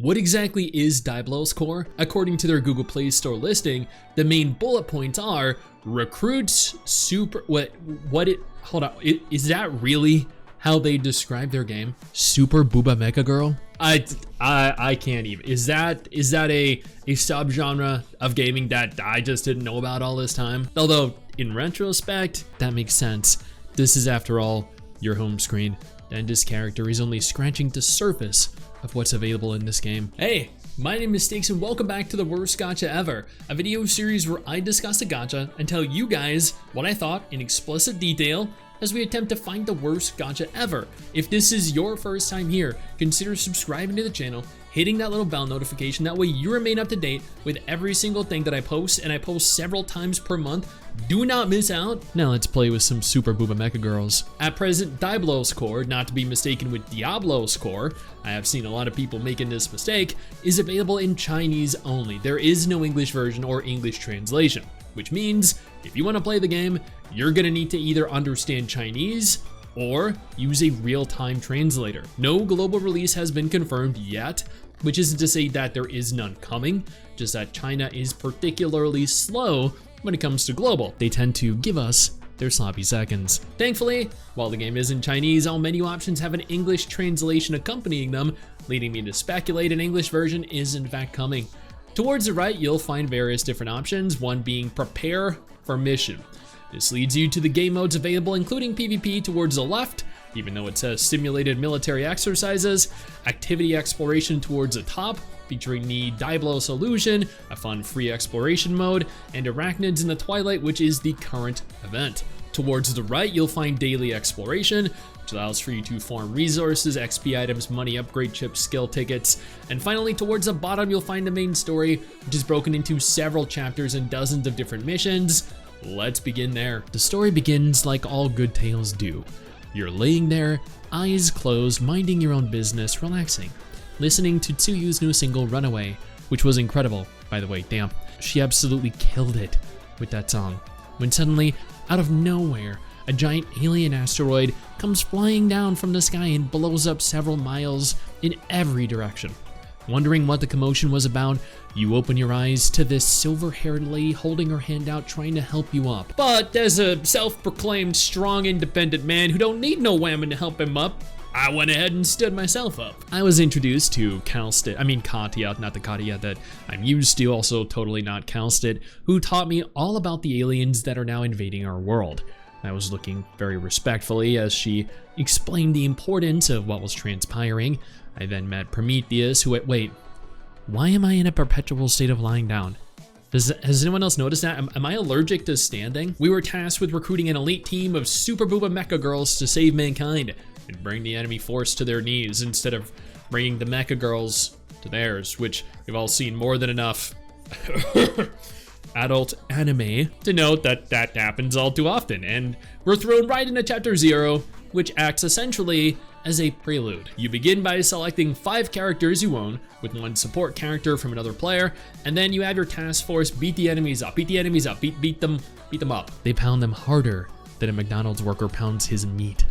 What exactly is Daiblos Core? According to their Google Play Store listing, the main bullet points are recruits super, hold on, is that really how they describe their game? Super Booba Mecha Girl? I can't even. Is that a subgenre of gaming that I just didn't know about all this time? Although in retrospect, that makes sense. This is, after all, your home screen, and this character is only scratching the surface of what's available in this game. Hey, my name is Stix and welcome back to the worst gacha ever, a video series where I discuss a gacha and tell you guys what I thought in explicit detail as we attempt to find the worst gacha ever. If this is your first time here, consider subscribing to the channel, hitting that little bell notification, that way you remain up to date with every single thing that I post, and I post several times per month. Do not miss out. Now let's play with some Super Booba Mecha Girls. At present, Daiblos Core, not to be mistaken with Diablos Core, I have seen a lot of people making this mistake, is available in Chinese only. There is no English version or English translation, which means if you want to play the game, you're gonna need to either understand Chinese or use a real-time translator. No global release has been confirmed yet, which isn't to say that there is none coming, just that China is particularly slow when it comes to global. They tend to give us their sloppy seconds. Thankfully, while the game is in Chinese, all menu options have an English translation accompanying them, leading me to speculate an English version is in fact coming. Towards the right, you'll find various different options, one being prepare for mission. This leads you to the game modes available, including PvP towards the left, even though it says simulated military exercises, activity exploration towards the top, featuring the Daiblos Illusion, a fun free exploration mode, and Arachnids in the Twilight, which is the current event. Towards the right, you'll find daily exploration, which allows for you to farm resources, XP items, money, upgrade chips, skill tickets. And finally, towards the bottom, you'll find the main story, which is broken into several chapters and dozens of different missions. Let's begin there. The story begins like all good tales do. You're laying there, eyes closed, minding your own business, relaxing, listening to Tsuyu's new single, Runaway, which was incredible, by the way, damn. She absolutely killed it with that song. When suddenly, out of nowhere, a giant alien asteroid comes flying down from the sky and blows up several miles in every direction. Wondering what the commotion was about, you open your eyes to this silver-haired lady holding her hand out trying to help you up. But as a self-proclaimed strong, independent man who don't need no woman to help him up, I went ahead and stood myself up. I was introduced to Katya, not the Katya that I'm used to, also totally not Kalstit, who taught me all about the aliens that are now invading our world. I was looking very respectfully as she explained the importance of what was transpiring. I then met Prometheus, who wait, why am I in a perpetual state of lying down? Has anyone else noticed that? Am I allergic to standing? We were tasked with recruiting an elite team of Super Booba Mecha Girls to save mankind and bring the enemy force to their knees instead of bringing the Mecha Girls to theirs, which we've all seen more than enough adult anime to note that that happens all too often. And we're thrown right into Chapter 0, which acts essentially as a prelude. You begin by selecting 5 characters you own, with 1 support character from another player, and then you have your task force beat the enemies up, beat them up. They pound them harder than a McDonald's worker pounds his meat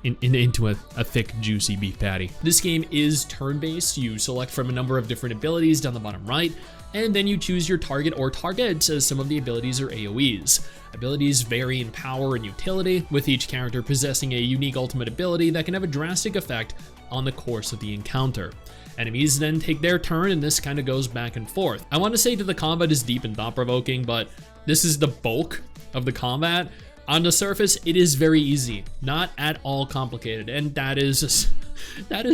into a thick, juicy beef patty. This game is turn-based. You select from a number of different abilities down the bottom right, and then you choose your target or targets, as some of the abilities are AoEs. Abilities vary in power and utility, with each character possessing a unique ultimate ability that can have a drastic effect on the course of the encounter. Enemies then take their turn, and this kind of goes back and forth. I want to say that the combat is deep and thought-provoking, but this is the bulk of the combat. On the surface, it is very easy, not at all complicated, and that is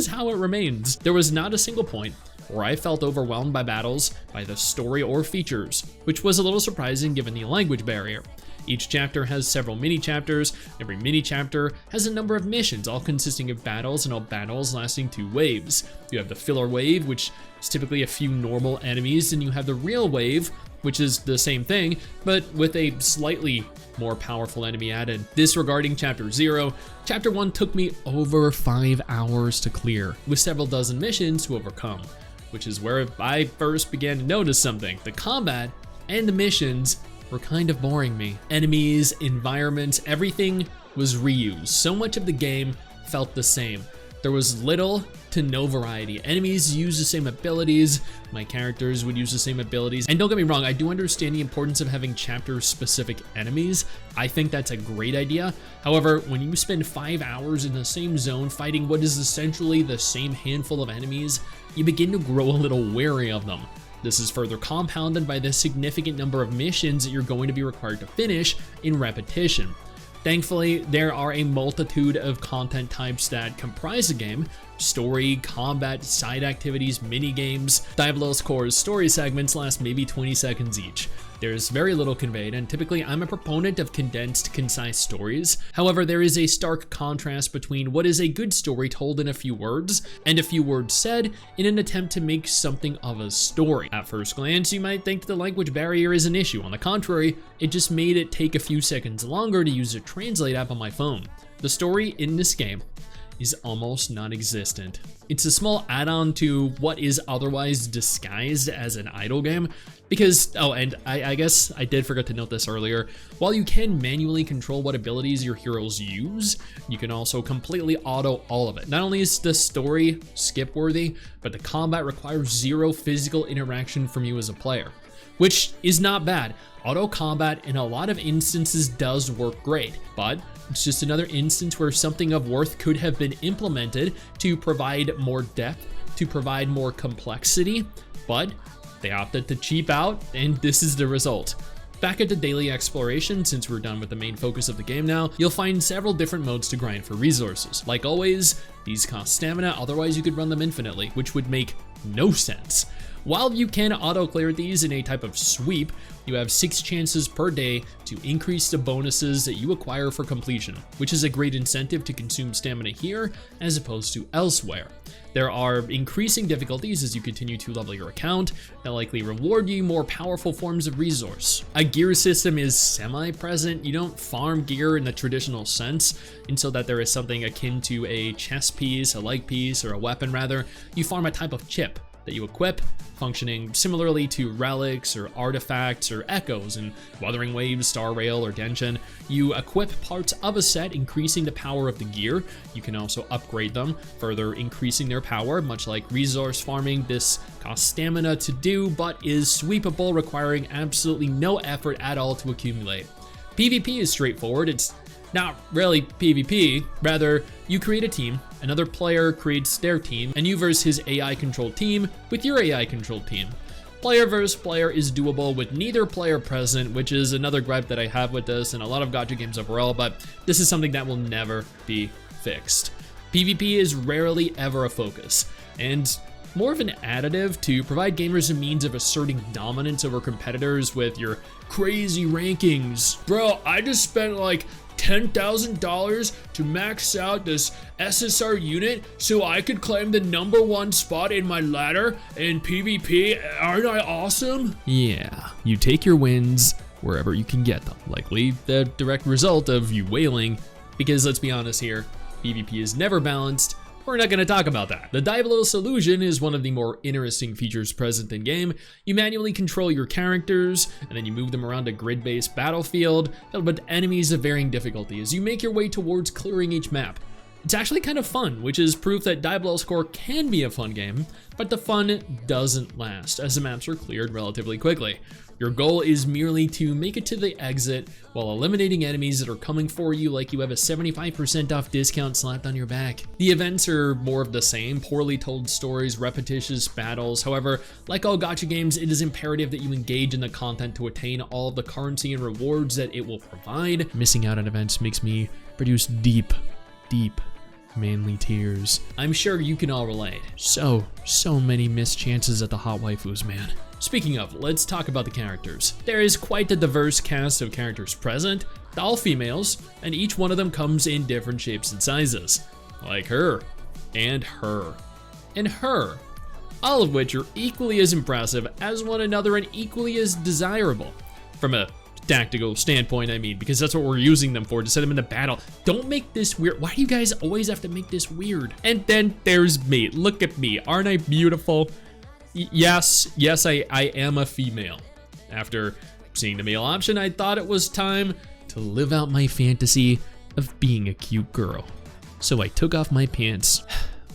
how it remains. There was not a single point where I felt overwhelmed by battles, by the story or features, which was a little surprising given the language barrier. Each chapter has several mini-chapters. Every mini-chapter has a number of missions, all consisting of battles, and all battles lasting 2 waves. You have the filler wave, which is typically a few normal enemies, and you have the real wave, which is the same thing, but with a slightly more powerful enemy added. Disregarding Chapter 0, Chapter 1 took me over 5 hours to clear, with several dozen missions to overcome, which is where I first began to notice something. The combat and the missions were kind of boring me. Enemies, environments, everything was reused. So much of the game felt the same. there was little to no variety. Enemies use the same abilities, my characters would use the same abilities. And don't get me wrong, I do understand the importance of having chapter-specific enemies. I think that's a great idea. However, when you spend 5 hours in the same zone fighting what is essentially the same handful of enemies, you begin to grow a little wary of them. This is further compounded by the significant number of missions that you're going to be required to finish in repetition. Thankfully, there are a multitude of content types that comprise the game: story, combat, side activities, mini-games. Daiblos Core's story segments last maybe 20 seconds each. There's very little conveyed, and typically I'm a proponent of condensed, concise stories. However, there is a stark contrast between what is a good story told in a few words and a few words said in an attempt to make something of a story. At first glance, you might think the language barrier is an issue. On the contrary, it just made it take a few seconds longer to use a translate app on my phone. The story in this game is almost non-existent. It's a small add-on to what is otherwise disguised as an idle game because, oh, and I guess I did forget to note this earlier, while you can manually control what abilities your heroes use, you can also completely auto all of it. Not only is the story skip-worthy, but the combat requires zero physical interaction from you as a player, which is not bad. Auto combat in a lot of instances does work great, but it's just another instance where something of worth could have been implemented to provide more depth, to provide more complexity, but they opted to cheap out, and this is the result. Back at the daily exploration, since we're done with the main focus of the game now, you'll find several different modes to grind for resources. Like always, these cost stamina, otherwise you could run them infinitely, which would make no sense. While you can auto-clear these in a type of sweep, you have 6 chances per day to increase the bonuses that you acquire for completion, which is a great incentive to consume stamina here as opposed to elsewhere. There are increasing difficulties as you continue to level your account that likely reward you more powerful forms of resource. A gear system is semi-present. You don't farm gear in the traditional sense, and so that there is something akin to a chest piece, a leg piece, or a weapon rather. You farm a type of chip that you equip, functioning similarly to relics or artifacts or echoes in Wuthering Waves, Star Rail, or Genshin. You equip parts of a set, increasing the power of the gear. You can also upgrade them, further increasing their power. Much like resource farming, this costs stamina to do, but is sweepable, requiring absolutely no effort at all to accumulate. PvP is straightforward. It's not really PvP, rather you create a team, another player creates their team, and you versus his AI-controlled team with your AI-controlled team. Player versus player is doable with neither player present, which is another gripe that I have with this and a lot of gacha games overall, but this is something that will never be fixed. PvP is rarely ever a focus, and more of an additive to provide gamers a means of asserting dominance over competitors with your crazy rankings. Bro, I just spent like $10,000 to max out this SSR unit so I could claim the #1 spot in my ladder in PvP. Aren't I awesome? Yeah, you take your wins wherever you can get them. Likely the direct result of you wailing, because let's be honest here, PvP is never balanced. We're not going to talk about that. The Daiblos illusion is one of the more interesting features present in game. You manually control your characters, and then you move them around a grid-based battlefield filled with enemies of varying difficulty as you make your way towards clearing each map. It's actually kind of fun, which is proof that Daiblos Core can be a fun game, but the fun doesn't last, as the maps are cleared relatively quickly. Your goal is merely to make it to the exit while eliminating enemies that are coming for you like you have a 75% off discount slapped on your back. The events are more of the same, poorly told stories, repetitious battles. However, like all gacha games, it is imperative that you engage in the content to attain all of the currency and rewards that it will provide. Missing out on events makes me produce deep, manly tears. I'm sure you can all relate. So many missed chances at the hot waifus, man. Speaking of, let's talk about the characters. There is quite a diverse cast of characters present, all females, and each one of them comes in different shapes and sizes. Like her, and her, and her. All of which are equally as impressive as one another and equally as desirable. From a tactical standpoint, I mean, because that's what we're using them for, to set them into battle. Don't make this weird. Why do you guys always have to make this weird? And then there's me. Look at me. Aren't I beautiful? Yes, I am a female. After seeing the male option, I thought it was time to live out my fantasy of being a cute girl. So I took off my pants.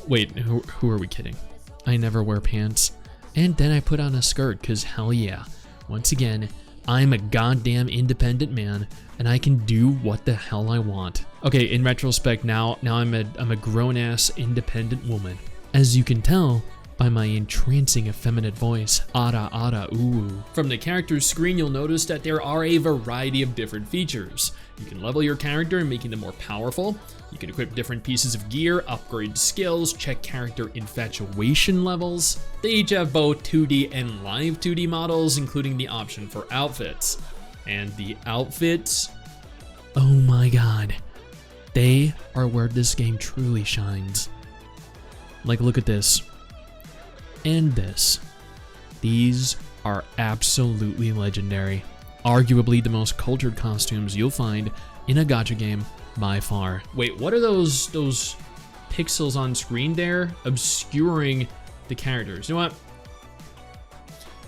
Wait, who are we kidding? I never wear pants. And then I put on a skirt, cause hell yeah. Once again, I'm a goddamn independent man, and I can do what the hell I want. Okay, in retrospect, now I'm a grown-ass independent woman. As you can tell by my entrancing effeminate voice, ara ara ooh. From the character's screen, you'll notice that there are a variety of different features. You can level your character, making them more powerful. You can equip different pieces of gear, upgrade skills, check character infatuation levels. They each have both 2D and live 2D models, including the option for outfits. And the outfits, oh my god, they are where this game truly shines. Like, look at this. And this. These are absolutely legendary. Arguably the most cultured costumes you'll find in a gacha game by far. Wait, what are those pixels on screen there obscuring the characters? You know what?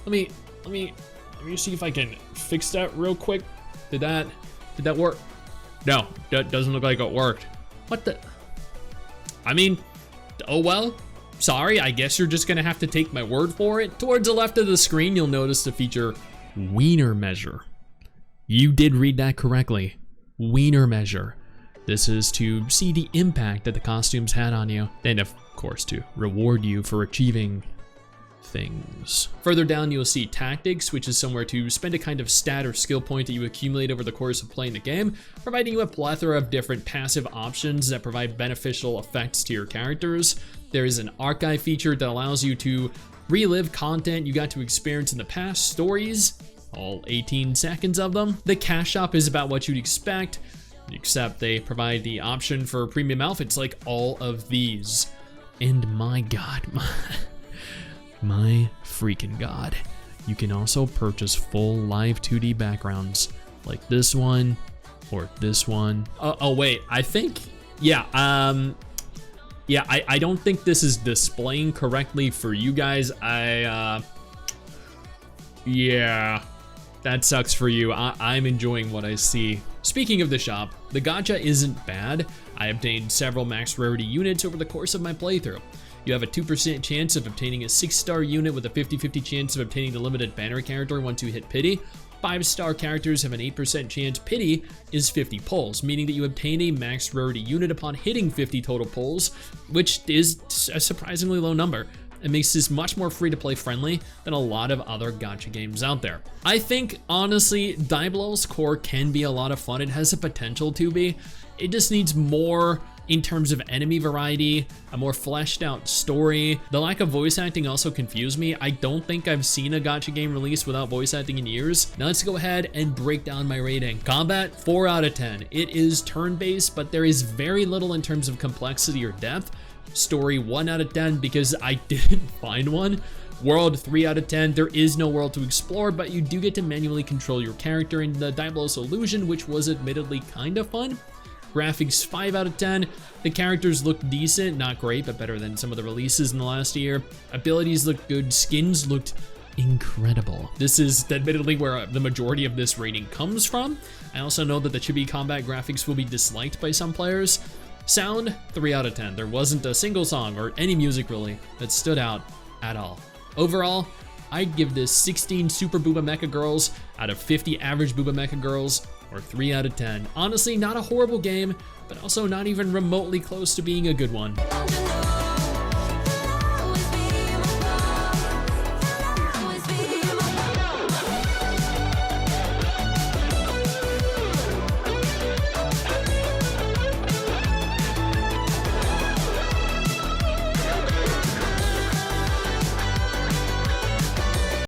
Let me see if I can fix that real quick. Did that work? No, that doesn't look like it worked. What the? I mean, oh well. Sorry, I guess you're just gonna have to take my word for it. Towards the left of the screen, you'll notice the feature Wiener Measure. You did read that correctly. Wiener Measure. This is to see the impact that the costumes had on you, and of course to reward you for achieving things. Further down, you'll see Tactics, which is somewhere to spend a kind of stat or skill point that you accumulate over the course of playing the game, providing you a plethora of different passive options that provide beneficial effects to your characters. There is an archive feature that allows you to relive content you got to experience in the past, stories, all 18 seconds of them. The cash shop is about what you'd expect, except they provide the option for premium outfits like all of these. And my god, my freaking god, you can also purchase full live 2D backgrounds like this one or this one. Oh wait, I think, yeah, I don't think this is displaying correctly for you guys. Yeah, that sucks for you. I'm enjoying what I see. Speaking of the shop, the gacha isn't bad. I obtained several max rarity units over the course of my playthrough. You have a 2% chance of obtaining a 6-star unit with a 50-50 chance of obtaining the limited banner character once you hit pity. 5-star characters have an 8% chance. Pity is 50 pulls, meaning that you obtain a max rarity unit upon hitting 50 total pulls, which is a surprisingly low number. It makes this much more free-to-play friendly than a lot of other gacha games out there. I think, honestly, Daiblos core can be a lot of fun. It has the potential to be. It just needs more in terms of enemy variety, a more fleshed out story. The lack of voice acting also confused me. I don't think I've seen a gacha game released without voice acting in years. Now let's go ahead and break down my rating. Combat, 4 out of 10. It is turn-based, but there is very little in terms of complexity or depth. Story, 1 out of 10 because I didn't find one. World, 3 out of 10. There is no world to explore, but you do get to manually control your character in the Daiblos illusion, which was admittedly kind of fun. Graphics, 5 out of 10. The characters look decent, not great, but better than some of the releases in the last year. Abilities look good, skins looked incredible. This is admittedly where the majority of this rating comes from. I also know that the chibi combat graphics will be disliked by some players. Sound, 3 out of 10. There wasn't a single song or any music really that stood out at all. Overall, I'd give this 16 Super Booba Mecha Girls out of 50 average Booba Mecha Girls, or 3 out of 10. Honestly, not a horrible game, but also not even remotely close to being a good one.